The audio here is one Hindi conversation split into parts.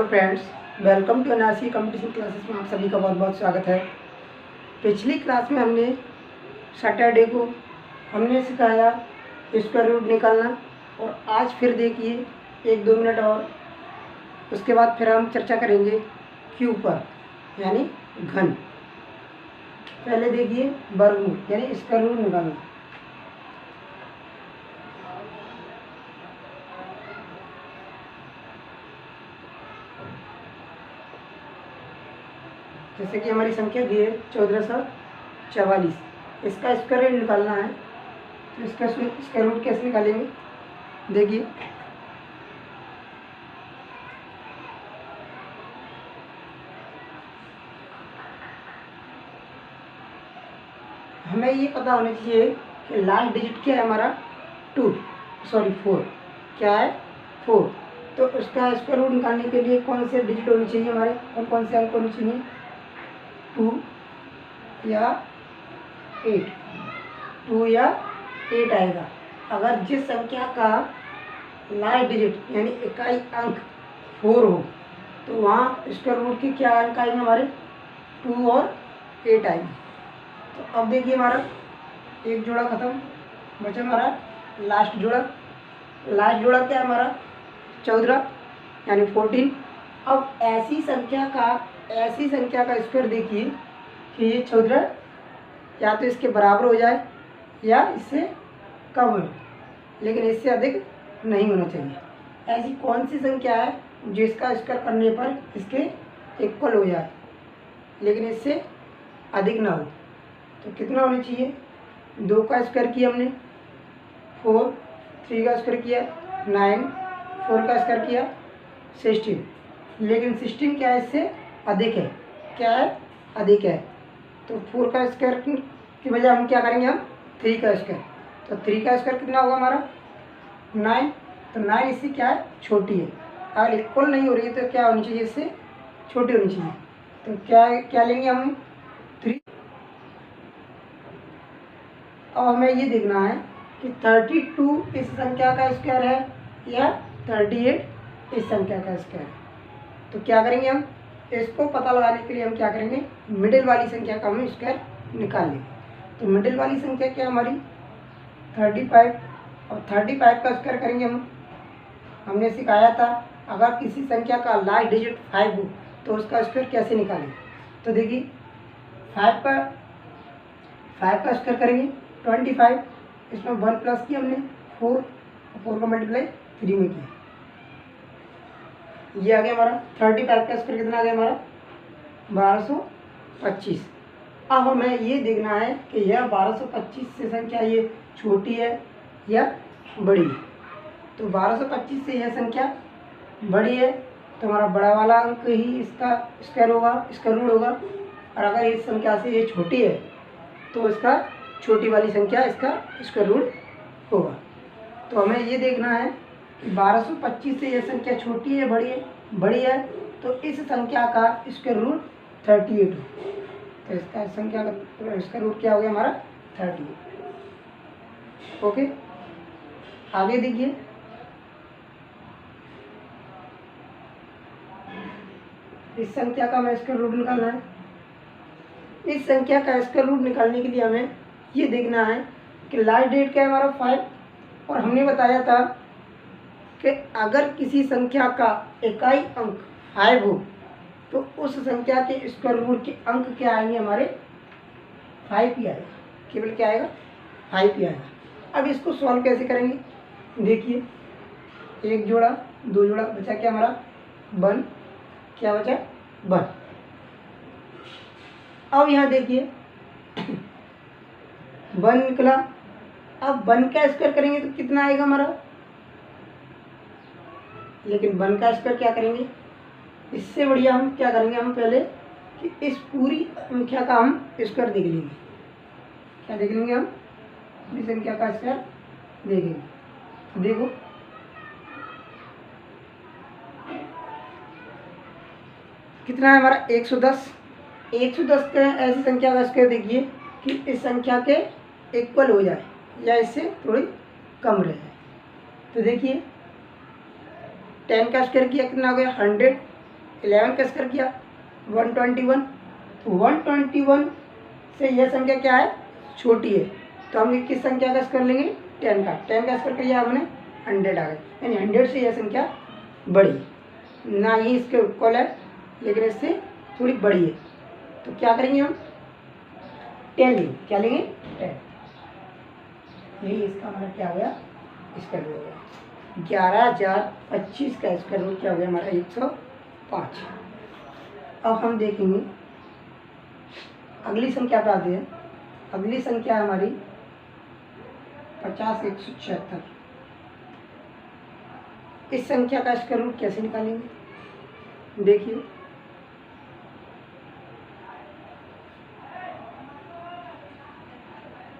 Hello friends, welcome to NRC competition classes में आप सभी का बहुत बहुत स्वागत है। पिछली क्लास में हमने सैटरडे को हमने सिखाया स्क्वायर रूट निकालना, और आज फिर देखिए 1-2 मिनट और उसके बाद फिर हम चर्चा करेंगे क्यू पर, यानी घन। पहले देखिए वर्गमूल यानी स्क्वायर रूट निकालना। जैसे कि हमारी संख्या दी है 1444, इसका स्क्वायर रूट निकालना है। तो इसका स्क्वायर रूट कैसे निकालेंगे, देखिए हमें ये पता होना चाहिए कि लास्ट डिजिट क्या है हमारा 4, क्या है 4। तो उसका स्क्वायर रूट निकालने के लिए कौन से डिजिट होनी चाहिए हमारे, और कौन से अंक होने चाहिए, 2 या 8, 2 या 8 आएगा। अगर जिस संख्या का लास्ट डिजिट यानी इकाई अंक 4 हो तो वहाँ स्क्वायर रूट के क्या अंक आएंगे हमारे, 2 और 8 आएंगे। तो अब देखिए हमारा एक जोड़ा खत्म, बचा हमारा लास्ट जोड़ा। लास्ट जोड़ा क्या है हमारा 14 यानी 14। अब ऐसी संख्या का स्क्वायर देखिए कि ये 14 या तो इसके बराबर हो जाए या इससे कम हो, लेकिन इससे अधिक नहीं होना चाहिए। ऐसी कौन सी संख्या है जिसका स्क्वायर करने पर इसके इक्वल हो जाए लेकिन इससे अधिक ना हो। तो कितना होना चाहिए, 2 का स्क्वायर किया हमने 4, 3 का स्क्वायर किया 9, 4 का स्क्वायर किया 16, लेकिन 16 क्या है, इससे अधिक है। क्या है, अधिक है। तो 4 का स्क्वायर की बजाय हम क्या करेंगे, हम 3 का स्क्वायर। तो 3 का स्क्वायर कितना होगा हमारा 9। तो 9 इससे क्या है, छोटी है। अगर इक्वल नहीं हो रही है तो क्या होनी चाहिए, इससे छोटी होनी चाहिए। तो क्या क्या लेंगे हम 3। अब हमें ये देखना है कि 32 इस संख्या का स्क्वायर है या 38 इस संख्या का स्क्वायर है। तो क्या करेंगे, हम इसको पता लगाने के लिए हम क्या करेंगे, मिडिल वाली संख्या का हम स्क्वायर निकाल लेंगे। तो मिडिल वाली संख्या क्या हमारी 35, और 35 का स्क्वायर करेंगे हम। हमने सिखाया था अगर किसी संख्या का लास्ट डिजिट 5 हो तो उसका स्क्वायर कैसे निकालें। तो देखिए 5 का स्क्वायर करेंगे 25, इसमें 1 प्लस किया हमने 4, और 4 का मल्टीप्लाई 3 में किया, ये आ गया हमारा 35 का स्क्वायर कितना आ गया हमारा 1225। अब हमें ये देखना है कि यह 1225 से संख्या ये छोटी है या बड़ी है। तो 1225 से यह संख्या बड़ी है तो हमारा बड़ा वाला अंक ही इसका स्क्वायर होगा, स्क्वायर रूट होगा। और अगर इस संख्या से ये छोटी है तो इसका छोटी वाली संख्या इसका स्क्वायर रूट होगा। तो हमें ये देखना है कि 1225 से यह संख्या छोटी है बड़ी है, तो इस संख्या का स्क्वायर रूट 38 हो। तो इसका संख्या का स्क्वायर रूट क्या हो गया हमारा 38। ओके, आगे देखिए इस संख्या का हमें स्क्वायर रूट निकालना है। इस संख्या का स्क्वायर रूट निकालने के लिए हमें ये देखना है कि लास्ट डिजिट क्या है हमारा 5, और हमने बताया था कि अगर किसी संख्या का इकाई अंक 5 हो तो उस संख्या के स्क्वायर रूट के अंक क्या आएंगे हमारे 5 ही आएगा, केवल क्या आएगा 5 ही आएगा। अब इसको सॉल्व कैसे करेंगे, देखिए 1 जोड़ा 2 जोड़ा बचा क्या हमारा 1, क्या बचा 1। अब यहाँ देखिए 1 निकला। अब 1 का स्क्वायर करेंगे तो कितना आएगा हमारा, लेकिन 1 का स्क्वायर क्या करेंगे, इससे बढ़िया हम क्या करेंगे, हम पहले कि इस पूरी संख्या का हम स्क्वायर देख लेंगे। क्या देख लेंगे, हम पूरी संख्या का स्क्वायर देखेंगे। देखो कितना है हमारा 110। 110 का ऐसी संख्या का स्क्वायर देखिए कि इस संख्या के इक्वल हो जाए या इससे थोड़ी कम रहे। तो देखिए 10 का स्क्वायर किया कितना हो गया 100, 11 का स्क्वायर किया 121, तो 121 से यह संख्या क्या है, छोटी है, तो हम किस संख्या का स्क्वायर लेंगे, 10 का स्क्वायर किया हमने 100 आ गए, यानी 100 से यह संख्या बड़ी ना ही इसके इक्वल है लेकिन इससे थोड़ी बड़ी है, तो क्या करेंगे हम 10 लेंगे, क्या लेंगे 10, यही इसका हमारा क्या हो गया, स्क्वायर रूट हो गया। 11,025 का स्क्वायर रूट क्या हो गया हमारा 105। अब हम देखेंगे अगली संख्या पे आते हैं। अगली संख्या है हमारी 50,176। इस संख्या का स्क्वायर रूट कैसे निकालेंगे, देखिए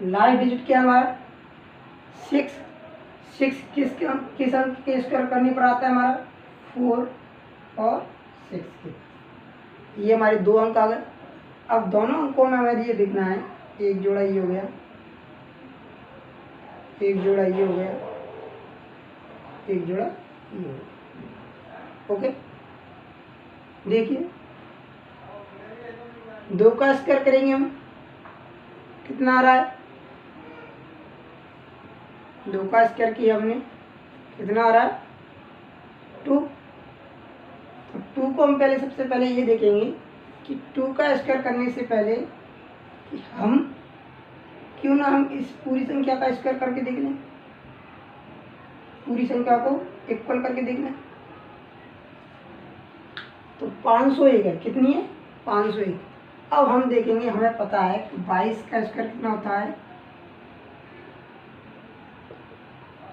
लास्ट डिजिट क्या है हमारा 6 किस अंक के स्क्वायर करने पर आता है हमारा 4 और 6 के, ये हमारे 2 अंक आ गए। अब दोनों अंकों में हमें ये देखना है, एक जोड़ा ये हो गया, एक जोड़ा ये हो गया, एक जोड़ा ये हो गया, ओके। देखिए 2 का स्क्वायर करेंगे हम, कितना आ रहा है, 2 का स्क्वायर किया हमने, कितना आ रहा है 2। तो 2 को हम पहले सबसे पहले ये देखेंगे कि 2 का स्क्वायर करने से पहले कि हम क्यों ना हम इस पूरी संख्या का स्क्वायर करके देख लें, पूरी संख्या को इक्वल करके देख लें। तो 501 है, कितनी है 501। अब हम देखेंगे, हमें पता है कि 22 का स्क्वायर कितना होता है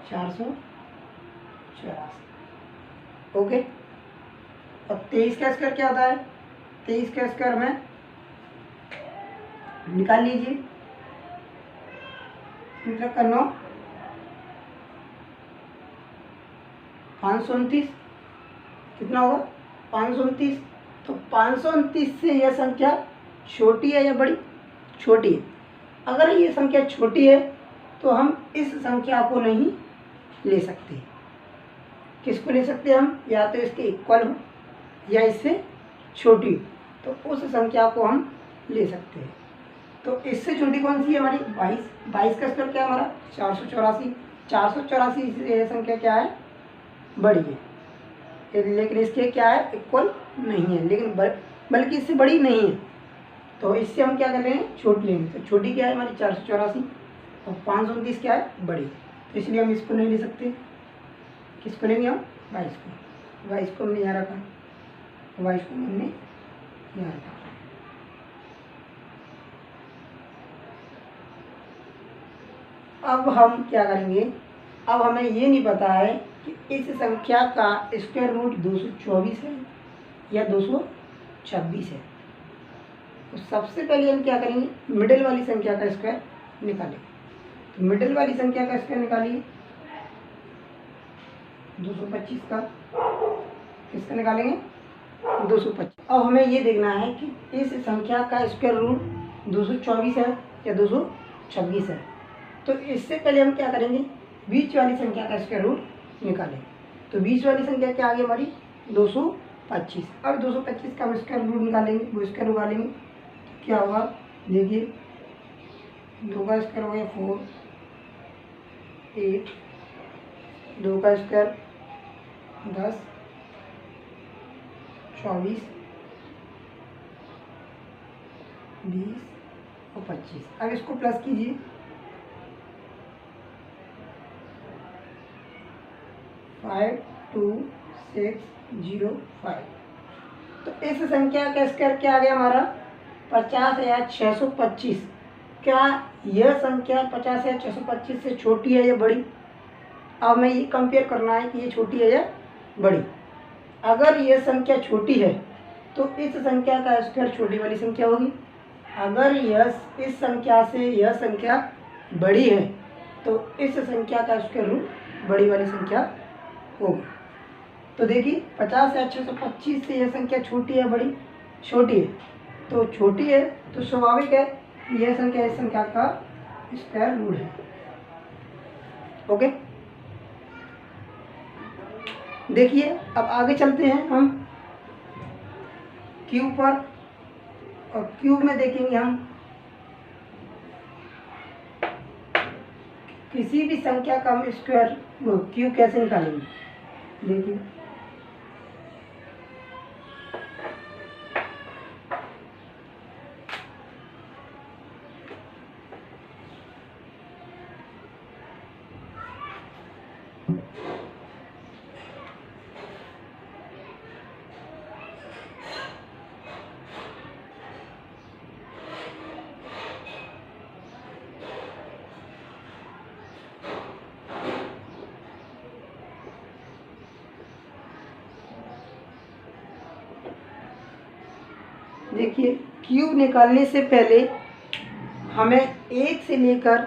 484, ओके। अब 23 का स्क्वायर क्या होता है, 23 का स्क्वायर में निकाल लीजिए, 9 529 कितना होगा 529। तो 529 से यह संख्या छोटी है या बड़ी, छोटी है। अगर ये संख्या छोटी है तो हम इस संख्या को नहीं ले सकते। किसको ले सकते हैं हम, या तो इसके इक्वल हो या इससे छोटी, तो उस संख्या को हम ले सकते हैं। तो इससे छोटी कौन सी है हमारी 22 का स्क्वायर क्या है हमारा 484 से यह संख्या क्या है बड़ी है, लेकिन इसके क्या है इक्वल नहीं है, लेकिन बल्कि इससे बड़ी नहीं है, तो इससे हम क्या कर लेंगे छोटी लेंगे। तो छोटी क्या है हमारी 484 और 529 क्या है बड़ी, तो इसलिए हम इसको नहीं ले सकते। किसको लेंगे हम 22 को हमने यहाँ रखा, 22 को हमने यहाँ रखा। अब हम क्या करेंगे, अब हमें ये नहीं पता है कि इस संख्या का स्क्वायर रूट 224 है या 226 है। तो सबसे पहले हम क्या करेंगे, मिडिल वाली संख्या का स्क्वायर निकालेंगे। तो मिडिल वाली संख्या का स्क्वायर निकालिए 225 का, किसका निकालेंगे 225। अब हमें ये देखना है कि इस संख्या का स्क्वायर रूट 224 है या 226 है। तो इससे पहले हम क्या करेंगे, बीच वाली संख्या का स्क्वायर रूट निकालेंगे। तो बीच वाली संख्या क्या आ गई हमारी 225। अब 225 का हम स्क्वायर रूट निकालेंगे, वो स्क्वायर निकालेंगे तो क्या होगा, देखिए 2 का स्क्वायर हो गया 4, 8, 2 का स्क्वायर 10, 24, 20 और 25। अब इसको प्लस कीजिए, 52605। तो इस संख्या का स्क्वायर क्या आ गया हमारा 50,625। क्या यह संख्या 50,625 से छोटी है या बड़ी। अब हमें ये कंपेयर करना है कि ये छोटी है या बड़ी। अगर यह संख्या छोटी है तो इस संख्या का स्क्वायर छोटी वाली संख्या होगी। अगर यह इस संख्या से यह संख्या बड़ी है तो इस संख्या का स्क्वायर रूट बड़ी वाली संख्या होगी। तो देखिए 50,625 से यह संख्या छोटी है बड़ी, छोटी है, तो छोटी है तो स्वाभाविक है यह संख्या इस संख्या का स्क्वायर रूट है। ओके, देखिए अब आगे चलते हैं हम। क्यूब पर, और क्यूब में देखेंगे हम किसी भी संख्या का हम स्क्वायर क्यूब कैसे निकालेंगे। देखिए देखिए क्यूब निकालने से पहले हमें 1 से लेकर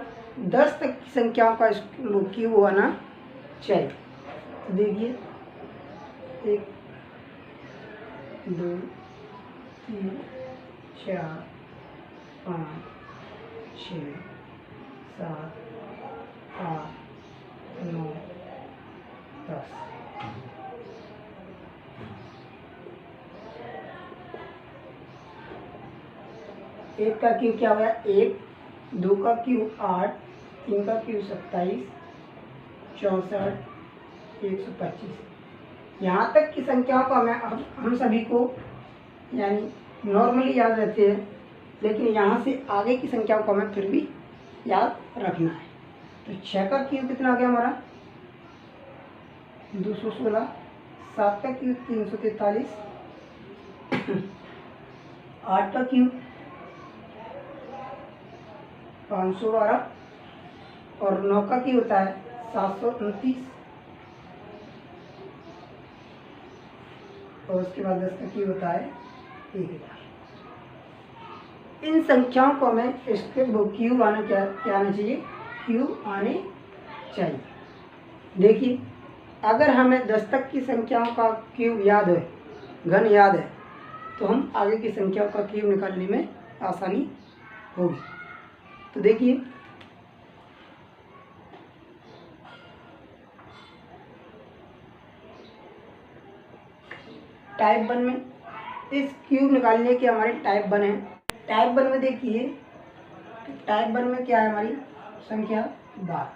10 तक की संख्याओं का क्यूब आना चाहिए। तो देखिए 1 2 3 4 5 6 7 8 9 10। एक का क्यूब क्या हुआ, 1, 2 का क्यूब 8, 3 का क्यूब 27, 64, 125। यहाँ तक की संख्याओं को हम सभी को यानी नॉर्मली याद रहते हैं, लेकिन यहाँ से आगे की संख्याओं को हमें फिर भी याद रखना है। तो 6 का क्यूब कितना आ गया हमारा 216, 7 का क्यूब 343, 8 का क्यूब 512, और 9 का क्यूब होता है 729, और उसके बाद 10 का क्यूब होता है 1000। इन संख्याओं को हमें इसके क्यूब आना क्या आना चाहिए, क्यूब आने चाहिए। देखिए अगर हमें 10 तक की संख्याओं का क्यूब याद है, घन याद है, तो हम आगे की संख्याओं का क्यूब निकालने में आसानी होगी। तो देखिए टाइप 1 में इस क्यूब निकालने के हमारे टाइप 1 है। टाइप 1 में देखिए टाइप 1 में क्या है हमारी संख्या 12,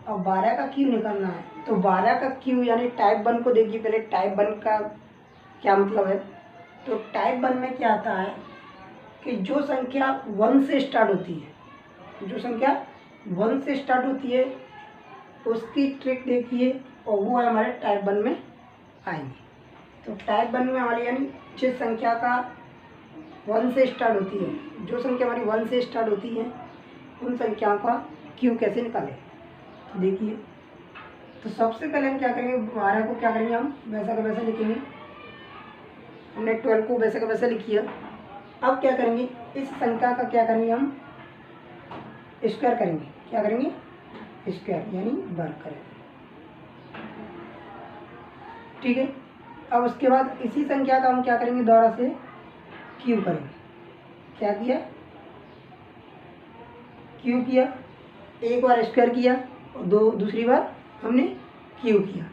और 12 का क्यूब निकालना है। तो 12 का क्यूब यानी टाइप 1 को देखिए पहले टाइप 1 का क्या मतलब है। तो टाइप 1 में क्या आता है कि जो संख्या 1 से स्टार्ट होती है, जो संख्या 1 से स्टार्ट होती है उसकी ट्रिक देखिए, और वो है हमारे टाइप 1 में आएंगे। तो टाइप 1 में हमारी यानी जिस संख्या का 1 से स्टार्ट होती है, जो संख्या हमारी 1 से स्टार्ट होती है उन संख्याओं का क्यूब कैसे निकालें। तो देखिए तो सबसे पहले हम क्या करेंगे, 12 को क्या करेंगे हम वैसा का वैसा लिखेंगे। हमने 12 को वैसा का वैसा लिखिए। अब क्या करेंगे, इस संख्या का क्या करेंगे हम स्क्वायर करेंगे। क्या करेंगे, स्क्वायर यानी वर्ग करेंगे। ठीक है। अब उसके बाद इसी संख्या का हम क्या करेंगे, दोबारा से क्यूब करेंगे। क्या किया, क्यूब किया, एक बार स्क्वायर किया और दूसरी बार हमने क्यूब किया।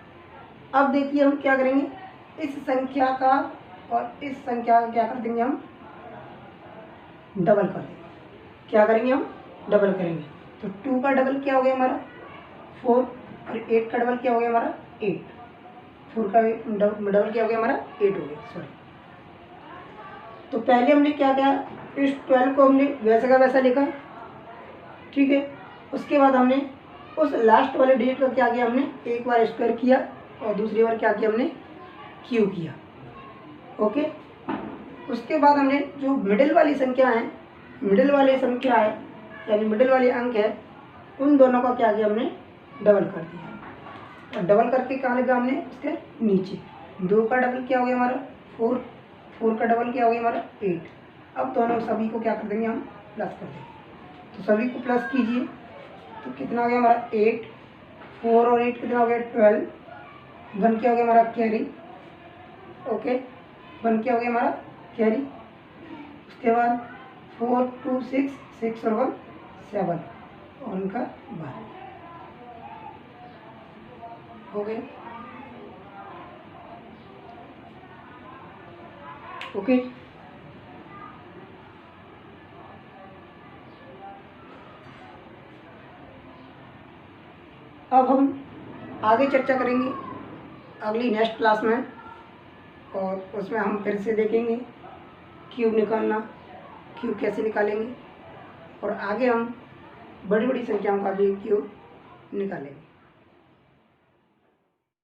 अब देखिए हम क्या करेंगे, इस संख्या का और इस संख्या का क्या कर देंगे, हम डबल कर देंगे। क्या करेंगे, हम डबल करेंगे। तो 2 का डबल क्या हो गया हमारा 4, और 8 का डबल क्या हो गया हमारा 8। 4 का डबल क्या हो गया हमारा 8 हो गया, सॉरी। तो पहले हमने क्या किया, इस 12 को हमने वैसा का वैसा लिखा। ठीक है। उसके बाद हमने उस लास्ट वाले डिजिट का क्या किया, हमने एक बार स्क्वायर किया और दूसरी बार क्या किया, हमने क्यूब किया। ओके। उसके बाद हमने जो मिडिल वाली संख्या है, मिडिल वाली संख्या है यानी मिडिल वाले अंक है, उन दोनों का क्या किया, हमने डबल कर दिया। और डबल करके कहाँ लिखा हमने, उसके नीचे। 2 का डबल क्या हो गया हमारा 4, 4 का डबल क्या हो गया हमारा 8। अब दोनों सभी को क्या कर देंगे, हम प्लस कर देंगे। तो सभी को प्लस कीजिए, तो कितना हो गया हमारा 8, 4 और 8 कितना हो गया 12, 1 क्या हो गया हमारा कैरी। ओके, 1 क्या हो गया हमारा कैरी। उसके बाद 4 2 6, 6 और 1 7, और उनका 12 हो गए। ओके। अब हम आगे चर्चा करेंगे अगली नेक्स्ट क्लास में, और उसमें हम फिर से देखेंगे क्यूब निकालना, क्यूब कैसे निकालेंगे, और आगे हम बड़ी बड़ी संख्याओं का भी क्यूब निकालेंगे।